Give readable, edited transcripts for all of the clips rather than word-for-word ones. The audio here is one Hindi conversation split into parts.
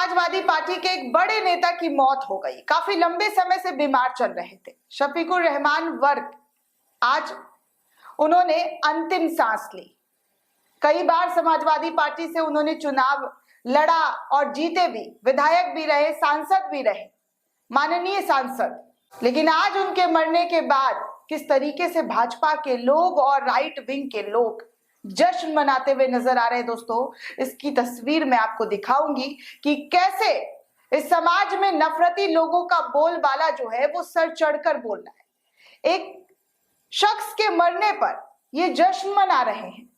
समाजवादी पार्टी के एक बड़े नेता की मौत हो गई। काफी लंबे समय से बीमार चल रहे थे शफीकुर रहमान वर्क। आज उन्होंने अंतिम सांस ली। कई बार समाजवादी पार्टी से उन्होंने चुनाव लड़ा और जीते भी, विधायक भी रहे, सांसद भी रहे, माननीय सांसद। लेकिन आज उनके मरने के बाद किस तरीके से भाजपा के लोग और राइट विंग के लोग जश्न मनाते हुए नजर आ रहे हैं दोस्तों, इसकी तस्वीर मैं आपको दिखाऊंगी कि कैसे इस समाज में नफरती लोगों का बोलबाला जो है वो सर चढ़कर बोल रहा है। एक शख्स के मरने पर ये जश्न मना रहे हैं।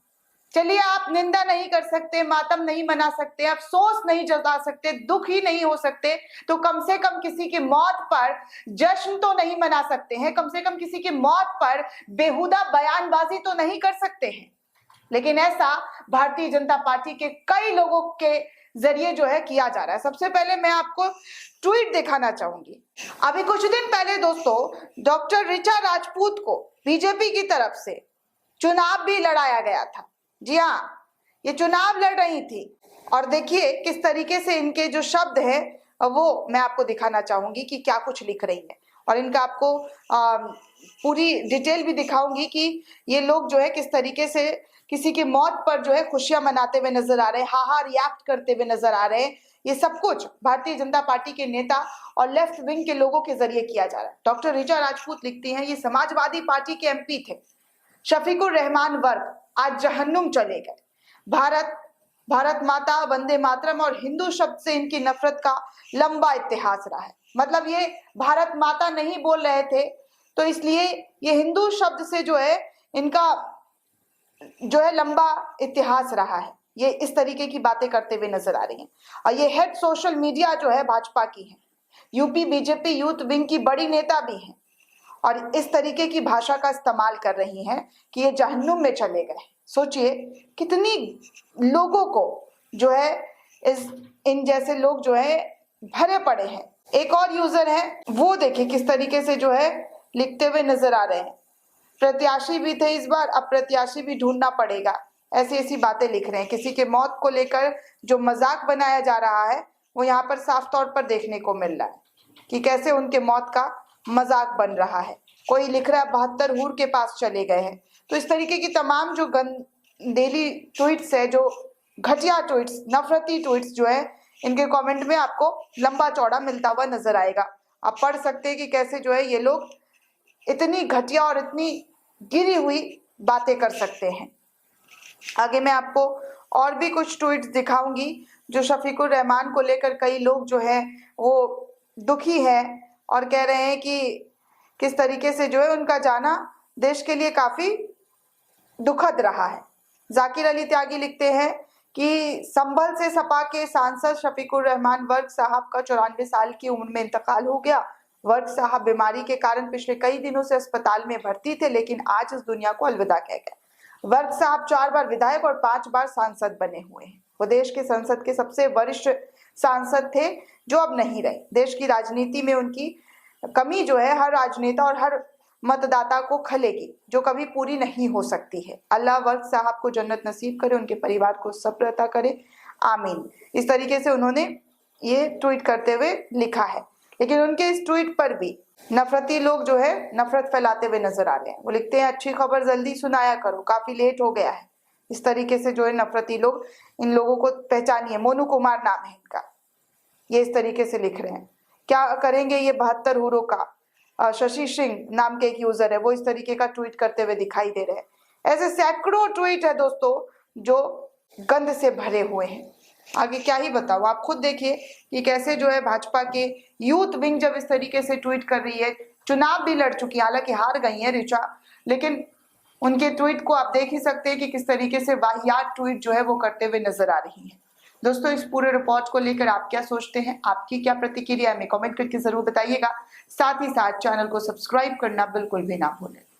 चलिए, आप निंदा नहीं कर सकते, मातम नहीं मना सकते, अफसोस नहीं जता सकते, दुख ही नहीं हो सकते, तो कम से कम किसी की मौत पर जश्न तो नहीं मना सकते हैं। कम से कम किसी की मौत पर बेहुदा बयानबाजी तो नहीं कर सकते हैं। लेकिन ऐसा भारतीय जनता पार्टी के कई लोगों के जरिए जो है किया जा रहा है। सबसे पहले मैं आपको ट्वीट दिखाना चाहूंगी। अभी कुछ दिन पहले दोस्तों डॉक्टर ऋचा राजपूत को बीजेपी की तरफ से चुनाव भी लड़ाया गया था। जी हाँ, ये चुनाव लड़ रही थी और देखिए किस तरीके से इनके जो शब्द है वो मैं आपको दिखाना चाहूंगी कि क्या कुछ लिख रही है, और इनका आपको पूरी डिटेल भी दिखाऊंगी कि ये लोग जो है किस तरीके से किसी की मौत पर जो है खुशियां मनाते हुए नजर आ रहे हैं, हाहा रिएक्ट करते हुए नजर आ रहे हैं। ये सब कुछ भारतीय जनता पार्टी के नेता और लेफ्ट विंग के लोगों के जरिए किया जा रहा है। डॉक्टर ऋचा राजपूत लिखती हैं, ये समाजवादी पार्टी के एमपी थे शफीकुर रहमान वर्क, आज जहन्नुम चले गए। भारत, भारत माता, वंदे मातरम और हिंदू शब्द से इनकी नफरत का लंबा इतिहास रहा है। मतलब ये भारत माता नहीं बोल रहे थे, तो इसलिए ये हिंदू शब्द से जो है इनका जो है लंबा इतिहास रहा है। ये इस तरीके की बातें करते हुए नजर आ रही हैं। और ये हेड सोशल मीडिया जो है भाजपा की है, यूपी बीजेपी यूथ विंग की बड़ी नेता भी हैं, और इस तरीके की भाषा का इस्तेमाल कर रही हैं कि ये जहन्नुम में चले गए। सोचिए कितनी लोगों को जो है इन जैसे लोग जो है भरे पड़े हैं। एक और यूजर है, वो देखिए किस तरीके से जो है लिखते हुए नजर आ रहे हैं। प्रत्याशी भी थे इस बार, अब प्रत्याशी भी ढूंढना पड़ेगा, ऐसी ऐसी बातें लिख रहे हैं। किसी के मौत को लेकर जो मजाक बनाया जा रहा है वो यहाँ पर साफ तौर पर देखने को मिल रहा है कि कैसे उनके मौत का मजाक बन रहा है। कोई लिख रहा है 72 हूर के पास चले गए हैं। तो इस तरीके की तमाम जो गंदेली ट्वीट्स है, जो घटिया ट्वीट्स, नफरती ट्वीट्स जो है, इनके कमेंट में आपको लंबा चौड़ा मिलता हुआ नजर आएगा। आप पढ़ सकते हैं कि कैसे जो है ये लोग इतनी घटिया और इतनी गिरी हुई बातें कर सकते हैं। आगे मैं आपको और भी कुछ ट्वीट्स दिखाऊंगी जो शफीकुर रहमान को लेकर कई लोग जो है वो दुखी हैं और कह रहे हैं कि किस तरीके से जो है उनका जाना देश के लिए काफी दुखद रहा है। जाकिर अली त्यागी लिखते हैं कि संभल से सपा के सांसद शफीकुर रहमान वर्क साहब का 94 साल की उम्र में इंतकाल हो गया। वर्क साहब बीमारी के कारण पिछले कई दिनों से अस्पताल में भर्ती थे, लेकिन आज इस दुनिया को अलविदा कह गए। वर्क साहब 4 बार विधायक और 5 बार सांसद बने हुए हैं। वो देश के संसद के सबसे वरिष्ठ सांसद थे जो अब नहीं रहे। देश की राजनीति में उनकी कमी जो है हर राजनेता और हर मतदाता को खलेगी, जो कभी पूरी नहीं हो सकती है। अल्लाह वर्क साहब को जन्नत नसीब करे, उनके परिवार को सब्र अता करे, आमीन। इस तरीके से उन्होंने ये ट्वीट करते हुए लिखा है। लेकिन उनके इस ट्वीट पर भी नफरती लोग जो है नफरत फैलाते हुए नजर आ रहे हैं। वो लिखते हैं, अच्छी खबर जल्दी सुनाया करो, काफी लेट हो गया है। इस तरीके से जो है नफरती लोग, इन लोगों को पहचानिए, मोनू कुमार नाम है इनका, ये इस तरीके से लिख रहे हैं। क्या करेंगे ये 72 हूरों का? शशि सिंह नाम के एक यूजर है, वो इस तरीके का ट्वीट करते हुए दिखाई दे रहे हैं। ऐसे सैकड़ों ट्वीट है दोस्तों जो गंद से भरे हुए हैं। आगे क्या ही बताऊं, आप खुद देखिए कि कैसे जो है भाजपा के यूथ विंग जब इस तरीके से ट्वीट कर रही है। चुनाव भी लड़ चुकी है, हालांकि हार गई है ऋचा, लेकिन उनके ट्वीट को आप देख ही सकते हैं कि किस तरीके से वाहियात ट्वीट जो है वो करते हुए नजर आ रही है। दोस्तों, इस पूरे रिपोर्ट को लेकर आप क्या सोचते हैं, आपकी क्या प्रतिक्रिया है, हमें कमेंट करके जरूर बताइएगा। साथ ही साथ चैनल को सब्सक्राइब करना बिल्कुल भी ना भूलें।